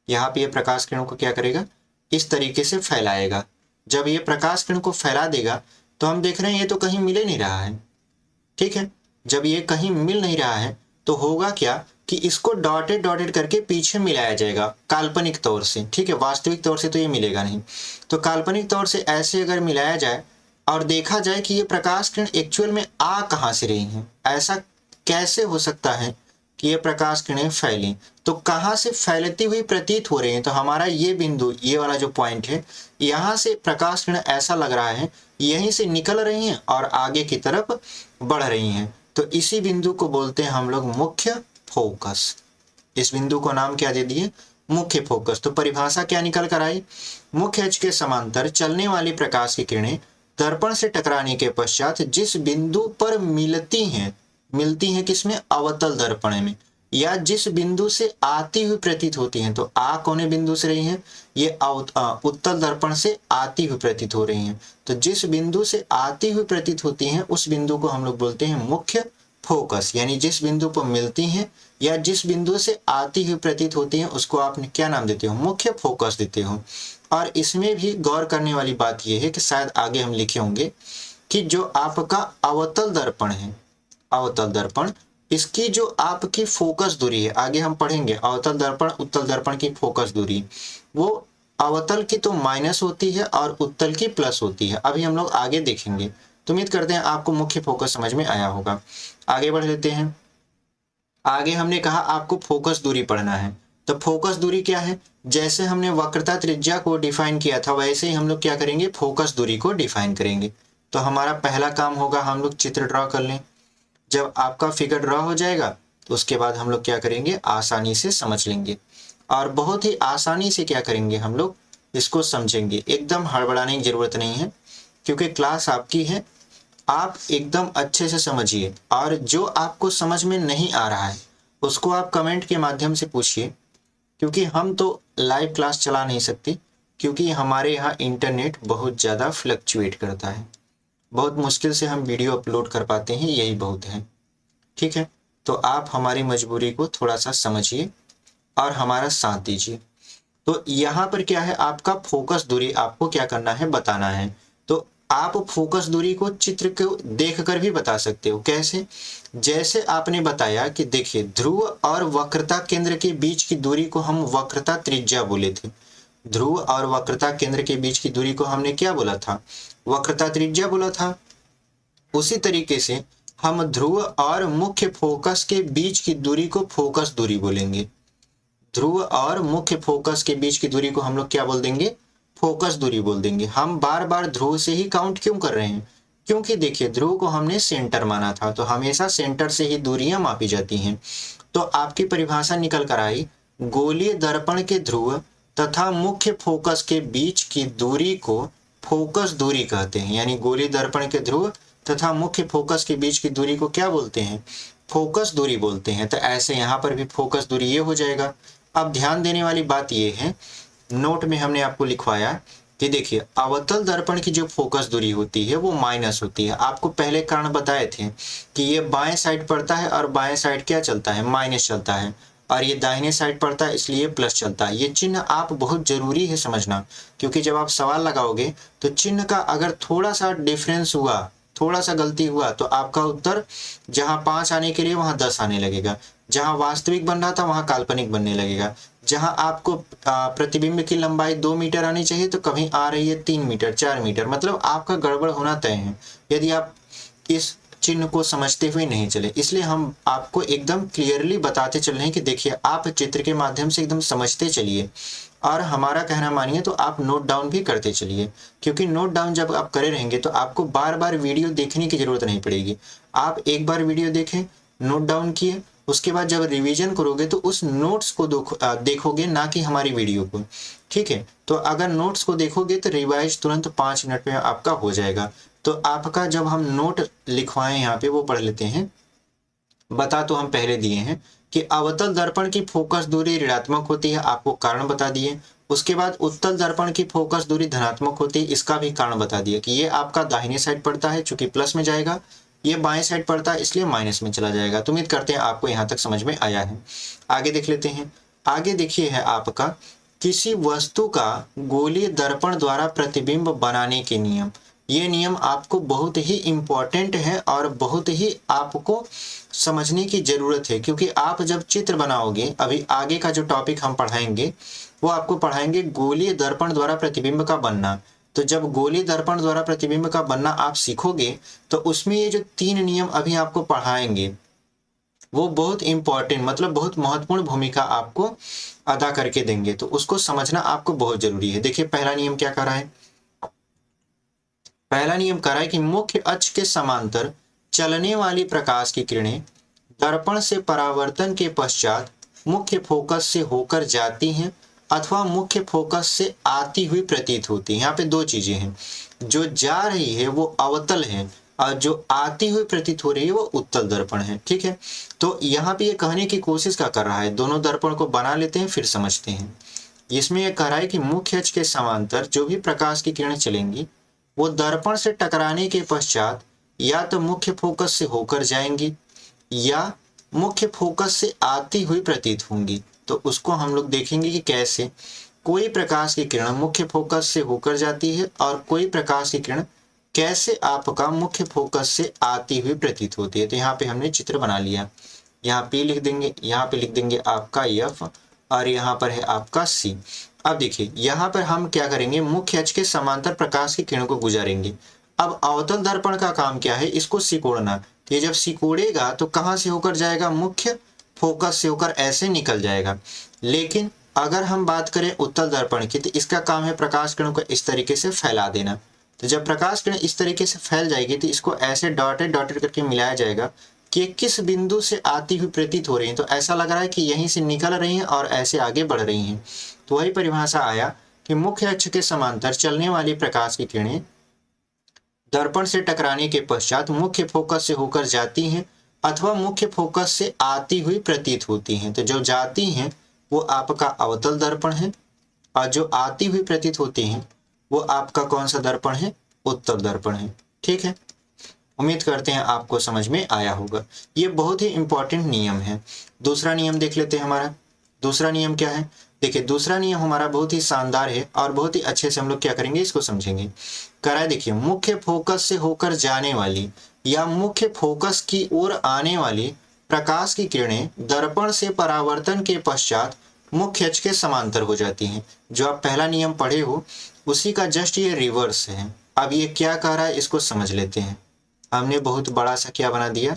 Speaker 1: यहाँ पे ये प्रकाश किरणों को क्या करेगा, इस तरीके से फैलाएगा। जब ये प्रकाश किरण को फैला देगा तो हम देख रहे हैं ये तो कहीं मिल ही नहीं रहा है, ठीक है। जब ये कहीं मिल नहीं रहा है तो होगा क्या कि इसको डॉटेड डॉटेड करके पीछे मिलाया जाएगा काल्पनिक तौर से, ठीक है। वास्तविक तौर से तो ये मिलेगा नहीं, तो काल्पनिक तौर से ऐसे अगर मिलाया जाए और देखा जाए कि ये प्रकाश किरण एक्चुअल में आ कहाँ से रही हैं, ऐसा कैसे हो सकता है कि ये प्रकाश किरणें फैली, तो कहाँ से फैलती हुई प्रतीत हो रही हैं। तो हमारा ये बिंदु, ये वाला जो पॉइंट है, यहाँ से प्रकाश किरण ऐसा लग रहा है यहीं से निकल रही हैं और आगे की तरफ बढ़ रही हैं। तो इसी बिंदु को बोलते हैं हम लोग मुख्य फोकस। इस बिंदु को नाम क्या दे दिए, मुख्य फोकस। तो परिभाषा क्या निकल कर आई, मुख्य अक्ष के समांतर चलने वाली प्रकाश की किरणें दर्पण से टकराने के पश्चात जिस बिंदु पर मिलती हैं किसमें, अवतल दर्पण में, या जिस बिंदु से आती हुई प्रतीत होती हैं। तो आ कौने बिंदु से रही हैं, ये उत्तल दर्पण से आती हुई प्रतीत हो रही हैं। तो जिस बिंदु से आती हुई प्रतीत होती हैं उस बिंदु को हम लोग बोलते हैं मुख्य फोकस। यानी जिस बिंदु पर मिलती हैं या जिस बिंदु से आती हुई प्रतीत होती हैं उसको आप क्या नाम देते हो, मुख्य फोकस देते हो। और इसमें भी गौर करने वाली बात यह है कि शायद आगे हम लिखे होंगे कि जो आपका अवतल दर्पण है, अवतल दर्पण, इसकी जो आपकी फोकस दूरी है, आगे हम पढ़ेंगे अवतल दर्पण उत्तल दर्पण की फोकस दूरी, वो अवतल की तो माइनस होती है और उत्तल की प्लस होती है। अभी हम लोग आगे देखेंगे। तो उम्मीद करते हैं आपको मुख्य फोकस समझ में आया होगा। आगे बढ़ लेते हैं। आगे हमने कहा आपको फोकस दूरी पढ़ना है। तो फोकस दूरी क्या है, जैसे हमने वक्रता त्रिज्या को डिफाइन किया था वैसे ही हम लोग क्या करेंगे, फोकस दूरी को डिफाइन करेंगे। तो हमारा पहला काम होगा, हम लोग चित्र ड्रॉ कर लें। जब आपका फिगर ड्रॉ हो जाएगा तो उसके बाद हम लोग क्या करेंगे, आसानी से समझ लेंगे और बहुत ही आसानी से क्या करेंगे, हम लोग इसको समझेंगे। एकदम हड़बड़ाने की जरूरत नहीं है क्योंकि क्लास आपकी है, आप एकदम अच्छे से समझिए। और जो आपको समझ में नहीं आ रहा है उसको आप कमेंट के माध्यम से पूछिए, क्योंकि हम तो लाइव क्लास चला नहीं सकते, क्योंकि हमारे यहाँ इंटरनेट बहुत ज़्यादा फ्लक्चुएट करता है। बहुत मुश्किल से हम वीडियो अपलोड कर पाते हैं, यही बहुत है, ठीक है। तो आप हमारी मजबूरी को थोड़ा सा समझिए और हमारा साथ दीजिए। तो यहाँ पर क्या है, आपका फोकस दूरी आपको क्या करना है, बताना है। तो आप फोकस दूरी को चित्र को देखकर भी बता सकते हो। कैसे, जैसे आपने बताया कि देखिए ध्रुव और वक्रता केंद्र के बीच की दूरी को हम वक्रता त्रिज्या बोले थे। ध्रुव और वक्रता केंद्र के बीच की दूरी को हमने क्या बोला था, वक्रता त्रिज्या बोला था। उसी तरीके से हम ध्रुव और मुख्य फोकस के बीच की दूरी को फोकस दूरी बोलेंगे। ध्रुव और मुख्य फोकस के बीच की दूरी को हम लोग क्या बोल देंगे, फोकस दूरी बोल देंगे। हम बार बार ध्रुव से ही काउंट क्यों कर रहे हैं, क्योंकि देखिए ध्रुव को हमने सेंटर माना था, तो हमेशा सेंटर से ही दूरियां मापी जाती हैं। तो आपकी परिभाषा निकल कर आई, गोलीय दर्पण के ध्रुव तथा मुख्य फोकस के बीच की दूरी को फोकस दूरी कहते हैं। यानी गोलीय दर्पण के ध्रुव तथा मुख्य फोकस के बीच की दूरी को क्या बोलते हैं, फोकस दूरी बोलते हैं। तो ऐसे यहाँ पर भी फोकस दूरी ये हो जाएगा। अब ध्यान देने वाली बात ये है, नोट में हमने आपको लिखवाया कि देखिए अवतल दर्पण की जो फोकस दूरी होती है वो माइनस होती है। आपको पहले कारण बताए थे कि ये बाएं साइड पड़ता है और बाएं साइड क्या चलता है, माइनस चलता है, और ये दाहिने साइड पड़ता है इसलिए प्लस चलता है। ये चिन्ह आप बहुत जरूरी है समझना, क्योंकि जब आप सवाल लगाओगे तो चिन्ह का अगर थोड़ा सा डिफरेंस हुआ, थोड़ा सा गलती हुआ, तो आपका उत्तर जहां 5 आने के लिए वहां 10 आने लगेगा, जहां वास्तविक बन रहा था वहां काल्पनिक बनने लगेगा। जहां आपको प्रतिबिंब की लंबाई 2 मीटर आनी चाहिए तो कभी आ रही है 3 मीटर 4 मीटर, मतलब आपका गड़बड़ होना तय है यदि आप इस चिन्ह को समझते हुए नहीं चले। इसलिए हम आपको एकदम क्लियरली बताते चल रहे हैं कि देखिए आप चित्र के माध्यम से एकदम समझते चलिए और हमारा कहना मानिए तो आप नोट डाउन भी करते चलिए, क्योंकि नोट डाउन जब आप करे रहेंगे तो आपको बार बार वीडियो देखने की जरूरत नहीं पड़ेगी। आप एक बार वीडियो देखें, नोट डाउन किए, उसके बाद जब रिवीजन करोगे तो उस नोट्स को देखोगे, ना कि हमारी वीडियो को, ठीक है। तो अगर नोट्स को देखोगे तो रिवाइज तुरंत 5 मिनट में आपका हो जाएगा। तो आपका जब हम नोट लिखवाएं यहाँ पे वो पढ़ लेते हैं। बता तो हम पहले दिए हैं कि अवतल दर्पण की फोकस दूरी ऋणात्मक होती है, आपको कारण बता दिए। उसके बाद उत्तल दर्पण की फोकस दूरी धनात्मक होती है, इसका भी कारण बता दिया कि ये आपका दाहिने साइड पड़ता है चूंकि प्लस में जाएगा, ये बाएं साइड पड़ता है इसलिए माइनस में चला जाएगा। तो उम्मीद करते हैं आपको यहाँ तक समझ में आया है। आगे देख लेते हैं। आगे देखिए है आपका किसी वस्तु का गोलीय दर्पण द्वारा प्रतिबिंब बनाने के नियम। ये नियम आपको बहुत ही इम्पोर्टेंट है और बहुत ही आपको समझने की जरूरत है, क्योंकि आप जब चित्र बनाओगे, अभी आगे का जो टॉपिक हम पढ़ाएंगे वो आपको पढ़ाएंगे गोलीय दर्पण द्वारा प्रतिबिंब का बनना। तो जब गोलीय दर्पण द्वारा प्रतिबिंब का बनना आप सीखोगे तो उसमें ये जो 3 नियम अभी आपको पढ़ाएंगे वो बहुत इंपॉर्टेंट, मतलब बहुत महत्वपूर्ण भूमिका आपको अदा करके देंगे। तो उसको समझना आपको बहुत जरूरी है। देखिए पहला नियम क्या कह रहा है। पहला नियम कह रहा है कि मुख्य अक्ष के समांतर चलने वाली प्रकाश की किरणें दर्पण से परावर्तन के पश्चात मुख्य फोकस से होकर जाती हैं अथवा मुख्य फोकस से आती हुई प्रतीत होती है। यहाँ पे 2 चीजें हैं, जो जा रही है वो अवतल है और जो आती हुई प्रतीत हो रही है वो उत्तल दर्पण है। ठीक है, तो यहाँ पे ये कहने की कोशिश क्या कर रहा है, दोनों दर्पण को बना लेते हैं फिर समझते हैं। इसमें यह कह रहा है कि मुख्य अक्ष के समांतर जो भी प्रकाश की किरणें चलेंगी वो दर्पण से टकराने के पश्चात या तो मुख्य फोकस से होकर जाएंगी या मुख्य फोकस से आती हुई प्रतीत होंगी। तो उसको हम लोग देखेंगे कि कैसे कोई प्रकाश की किरण मुख्य फोकस से होकर जाती है और कोई प्रकाश की किरण कैसे आपका मुख्य फोकस से आती हुई प्रतीत होती है। तो यहाँ पे हमने चित्र बना लिया, यहाँ पे लिख देंगे, यहाँ पे लिख देंगे आपका F और यहाँ पर है आपका C। अब देखिए यहाँ पर हम क्या करेंगे, मुख्य अक्ष के समांतर प्रकाश की किरणों को गुजारेंगे। अब अवतल दर्पण का काम क्या है, इसको सिकोड़ना। ये जब सिकोड़ेगा तो कहाँ से होकर जाएगा, मुख्य फोकस से होकर ऐसे निकल जाएगा। लेकिन अगर हम बात करें उत्तल दर्पण की तो इसका काम है प्रकाश किरणों को इस तरीके से फैला देना। तो जब प्रकाश किरण इस तरीके से फैल जाएगी तो इसको ऐसे डॉटेड डॉटेड करके मिलाया जाएगा कि किस बिंदु से आती हुई प्रतीत हो रही है। तो ऐसा लग रहा है कि यहीं से निकल रही हैं और ऐसे आगे बढ़ रही हैं। तो वही परिभाषा आया कि मुख्य अक्ष के समांतर चलने वाली प्रकाश की किरणें दर्पण से टकराने के पश्चात मुख्य फोकस से होकर जाती हैं अथवा मुख्य फोकस से आती हुई प्रतीत होती हैं। तो जो जाती हैं वो आपका अवतल दर्पण है और जो आती हुई प्रतीत होती हैं वो आपका कौन सा दर्पण है, उत्तल दर्पण है। ठीक है, उम्मीद करते हैं आपको समझ में आया होगा। ये बहुत ही इंपॉर्टेंट नियम है। दूसरा नियम देख लेते हैं हमारा। दूसरा नियम क्या है, देखिए दूसरा नियम हमारा बहुत ही शानदार है और बहुत ही अच्छे से हम लोग क्या करेंगे, इसको समझेंगे। कराए देखिए, मुख्य फोकस से होकर जाने वाली या मुख्य फोकस की ओर आने वाली प्रकाश की किरणें दर्पण से परावर्तन के पश्चात मुख्य अक्ष के समांतर हो जाती हैं। जो आप पहला नियम पढ़े हो उसी का जस्ट ये रिवर्स है। अब ये क्या कह रहा है इसको समझ लेते हैं। हमने बहुत बड़ा सा क्या बना दिया,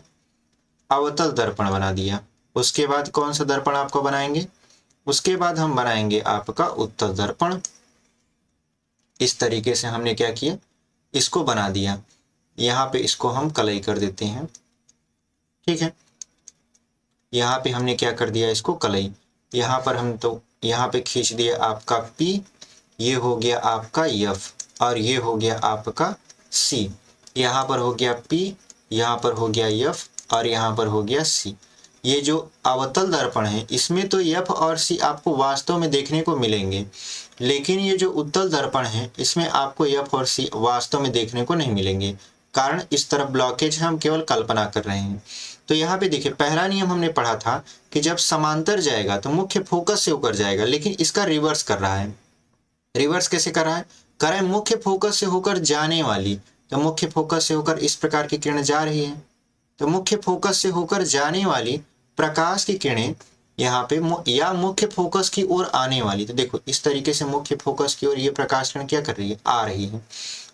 Speaker 1: अवतल दर्पण बना दिया। उसके बाद कौन सा दर्पण आपको बनाएंगे, उसके बाद हम बनाएंगे आपका उत्तल दर्पण। इस तरीके से हमने क्या किया, इसको बना दिया। यहाँ पे इसको हम कलई कर देते हैं। ठीक है, यहाँ पे हमने क्या कर दिया, इसको कलई। यहाँ पर हम तो यहाँ पे खींच दिया आपका P, ये हो गया आपका F और ये हो गया आपका C। यहाँ पर हो गया P, यहाँ पर हो गया F और यहाँ पर हो गया C। ये जो अवतल दर्पण है इसमें तो F और C आपको वास्तव में देखने को मिलेंगे, लेकिन ये जो उत्तल दर्पण है इसमें आपको F और C वास्तव में देखने को नहीं मिलेंगे। कारण इस तरफ ब्लॉकेज है, हम केवल कल्पना कर रहे हैं। तो यहाँ पे देखिए पहला नियम हमने पढ़ा था कि जब समांतर जाएगा तो मुख्य फोकस से होकर जाएगा, लेकिन इसका रिवर्स कर रहा है। रिवर्स कैसे कर रहा है, कर रहा है मुख्य फोकस से होकर जाने वाली। तो मुख्य फोकस से होकर इस प्रकार की किरण जा रही है, तो मुख्य फोकस से होकर जाने वाली प्रकाश की किरणें यहाँ पे या मुख्य फोकस की ओर आने वाली। तो देखो इस तरीके से मुख्य फोकस की ओर ये प्रकाश किरण क्या कर रही है, आ रही है।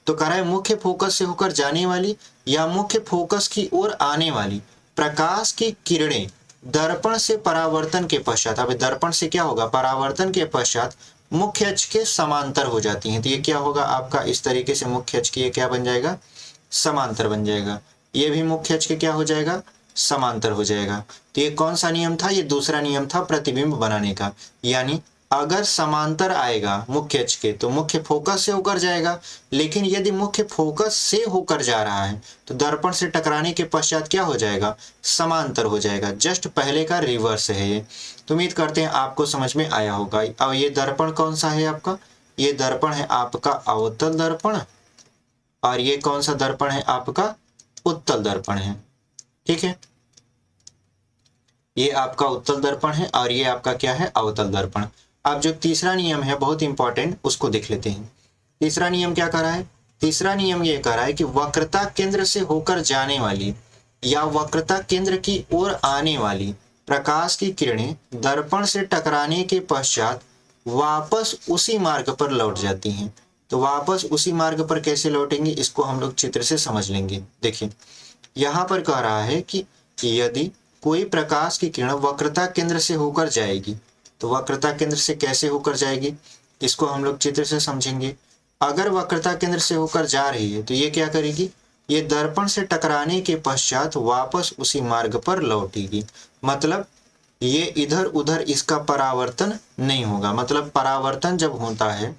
Speaker 1: तो कह रहा है मुख्य फोकस से होकर जाने वाली या मुख्य फोकस की ओर आने वाली प्रकाश की किरणें दर्पण से परावर्तन के पश्चात, अब दर्पण से क्या होगा, परावर्तन के पश्चात मुख्य अक्ष के समांतर हो जाती हैं। तो ये क्या होगा आपका, इस तरीके से मुख्य अक्ष की ये क्या बन जाएगा, समांतर बन जाएगा। ये भी मुख्य अक्ष के क्या हो जाएगा, समांतर हो जाएगा। तो ये कौन सा नियम था, ये दूसरा नियम था प्रतिबिंब बनाने का। यानी अगर समांतर आएगा मुख्य अक्ष के तो मुख्य फोकस से होकर जाएगा, लेकिन यदि मुख्य फोकस से होकर जा रहा है तो दर्पण से टकराने के पश्चात क्या हो जाएगा, समांतर हो जाएगा। जस्ट पहले का रिवर्स है ये। तो उम्मीद करते हैं आपको समझ में आया होगा। अब ये दर्पण कौन सा है आपका, ये दर्पण है आपका अवतल दर्पण और ये कौन सा दर्पण है आपका, उत्तल दर्पण है। ठीक है, ये आपका उत्तल दर्पण है और ये आपका क्या है, अवतल दर्पण। अब जो तीसरा नियम है बहुत इंपॉर्टेंट, उसको देख लेते हैं। तीसरा नियम क्या कह रहा है? तीसरा नियम ये कह रहा है कि वक्रता केंद्र से होकर जाने वाली या वक्रता केंद्र की ओर आने वाली प्रकाश की किरणें दर्पण से टकराने के पश्चात वापस उसी मार्ग पर लौट जाती हैं। तो वापस उसी मार्ग पर कैसे लौटेंगे, इसको हम लोग चित्र से समझ लेंगे। देखिए, यहाँ पर कह रहा है कि यदि कोई प्रकाश की किरण वक्रता केंद्र से होकर जाएगी, तो वक्रता केंद्र से कैसे होकर जाएगी, इसको हम लोग चित्र से समझेंगे। अगर वक्रता केंद्र से होकर जा रही है तो ये क्या करेगी, ये दर्पण से टकराने के पश्चात वापस उसी मार्ग पर लौटेगी। मतलब ये इधर उधर इसका परावर्तन नहीं होगा। मतलब परावर्तन जब होता है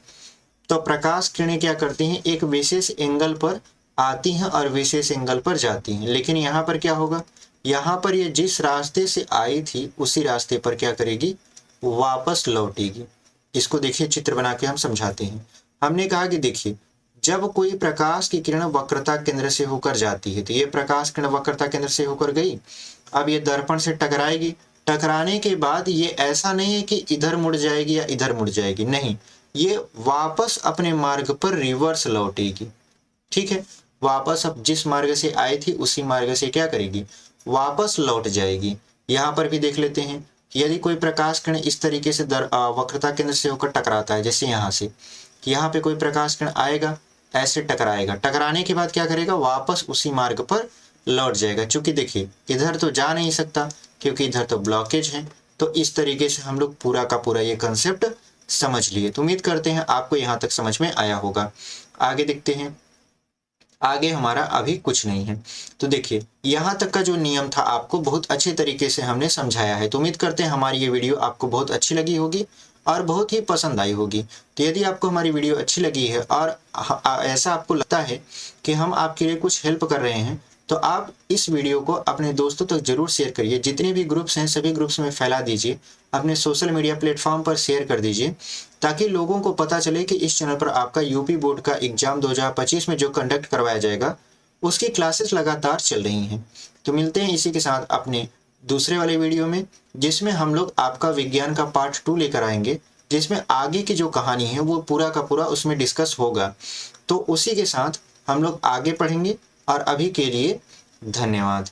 Speaker 1: तो प्रकाश किरणें क्या करती हैं, एक विशेष एंगल पर आती हैं और विशेष एंगल पर जाती हैं। लेकिन यहाँ पर क्या होगा, यहाँ पर ये जिस रास्ते से आई थी उसी रास्ते पर क्या करेगी, वापस लौटेगी। इसको देखिए, चित्र बना के हम समझाते हैं। हमने कहा कि देखिए, जब कोई प्रकाश की किरण वक्रता केंद्र से होकर जाती है तो ये प्रकाश किरण वक्रता केंद्र से होकर गई, अब ये दर्पण से टकराएगी। टकराने के बाद ये ऐसा नहीं है कि इधर मुड़ जाएगी या इधर मुड़ जाएगी, नहीं, ये वापस अपने मार्ग पर रिवर्स लौटेगी। ठीक है, वापस अब जिस मार्ग से आई थी उसी मार्ग से क्या करेगी, वापस लौट जाएगी। यहाँ पर भी देख लेते हैं, यदि कोई प्रकाश किरण इस तरीके से वक्रता केंद्र से होकर टकराता है, जैसे यहाँ से, कि यहाँ पे कोई प्रकाश किरण आएगा, ऐसे टकराएगा, टकराने के बाद क्या करेगा, वापस उसी मार्ग पर लौट जाएगा। चूंकि देखिए इधर तो जा नहीं सकता क्योंकि इधर तो ब्लॉकेज है। तो इस तरीके से हम लोग पूरा का पूरा ये कंसेप्ट समझ लिए। तो उम्मीद करते हैं आपको यहाँ तक समझ में आया होगा। आगे देखते हैं, आगे हमारा अभी कुछ नहीं है। तो देखिए, यहाँ तक का जो नियम था आपको बहुत अच्छे तरीके से हमने समझाया है। तो उम्मीद करते हैं हमारी ये वीडियो आपको बहुत अच्छी लगी होगी और बहुत ही पसंद आई होगी। तो यदि आपको हमारी वीडियो अच्छी लगी है और ऐसा आपको लगता है कि हम आपके लिए कुछ हेल्प कर रहे हैं, तो आप इस वीडियो को अपने दोस्तों तक जरूर शेयर करिए। जितने भी ग्रुप्स हैं सभी ग्रुप्स में फैला दीजिए, अपने सोशल मीडिया प्लेटफॉर्म पर शेयर कर दीजिए, ताकि लोगों को पता चले कि इस चैनल पर आपका यूपी बोर्ड का एग्जाम 2025 में जो कंडक्ट करवाया जाएगा उसकी क्लासेस लगातार चल रही हैं। तो मिलते हैं इसी के साथ अपने दूसरे वाले वीडियो में, जिसमें हम लोग आपका विज्ञान का पार्ट 2 लेकर आएंगे, जिसमें आगे की जो कहानी है वो पूरा का पूरा उसमें डिस्कस होगा। तो उसी के साथ हम लोग आगे पढ़ेंगे और अभी के लिए धन्यवाद।